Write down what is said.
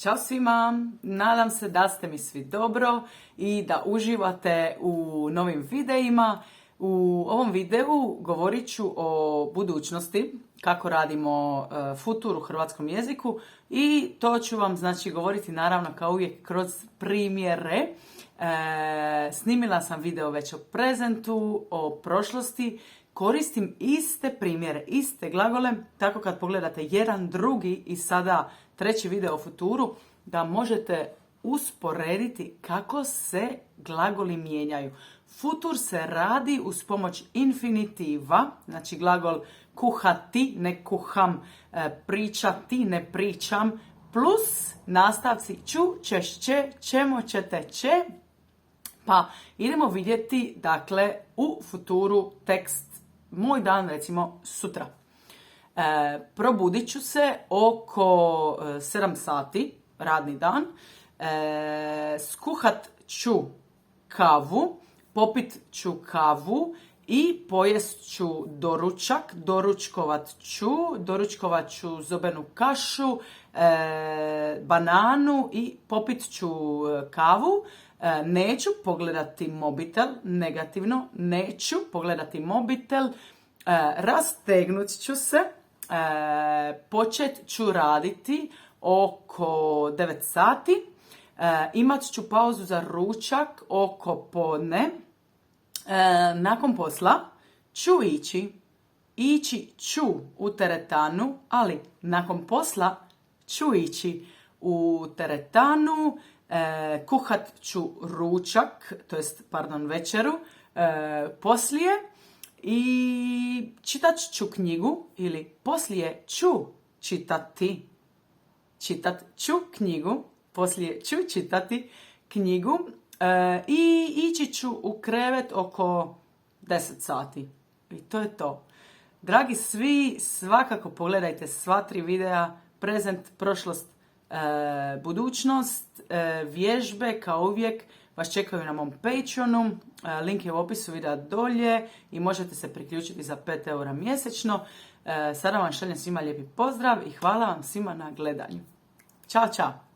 Ćao svima, nadam se da ste mi svi dobro i da uživate u novim videima. U ovom videu govorit ću o budućnosti, kako radimo futur u hrvatskom jeziku i to ću vam govoriti naravno kao uvijek kroz primjere. Snimila sam video već o prezentu, o prošlosti. Koristim iste primjere, iste glagole, tako kad pogledate jedan, drugi i sada treći video o futuru, da možete usporediti kako se glagoli mijenjaju. Futur se radi uz pomoć infinitiva, znači glagol kuhati, ne kuham, pričati, ne pričam, plus nastavci ću, ćeš, će, ćemo, ćete, će. Pa idemo vidjeti, dakle, u futuru tekst. Moj dan, recimo, sutra. Probudit ću se oko 7 sati, radni dan. Skuhat ću kavu, popit ću kavu i pojest ću doručak. Doručkovat ću zobenu kašu, bananu i popit ću kavu. Neću pogledati mobitel, negativno, neću pogledati mobitel, rastegnut ću se, počet ću raditi oko 9 sati, imat ću pauzu za ručak oko podne, nakon posla ću ići ću u teretanu, ali nakon posla ću ići u teretanu, kuhat ću ručak, večeru, poslije i čitat ću knjigu ili poslije ću čitati. Čitat ću knjigu, poslije ću čitati knjigu i ići ću u krevet oko 10 sati. I to je to. Dragi svi, svakako pogledajte sva 3 videa, prezent, prošlost, budućnost, vježbe kao uvijek vas čekaju na mom Patreonu, link je u opisu videa dolje i možete se priključiti za 5 eura mjesečno. Sada vam šaljem svima lijepi pozdrav i hvala vam svima na gledanju. Ćao, čao!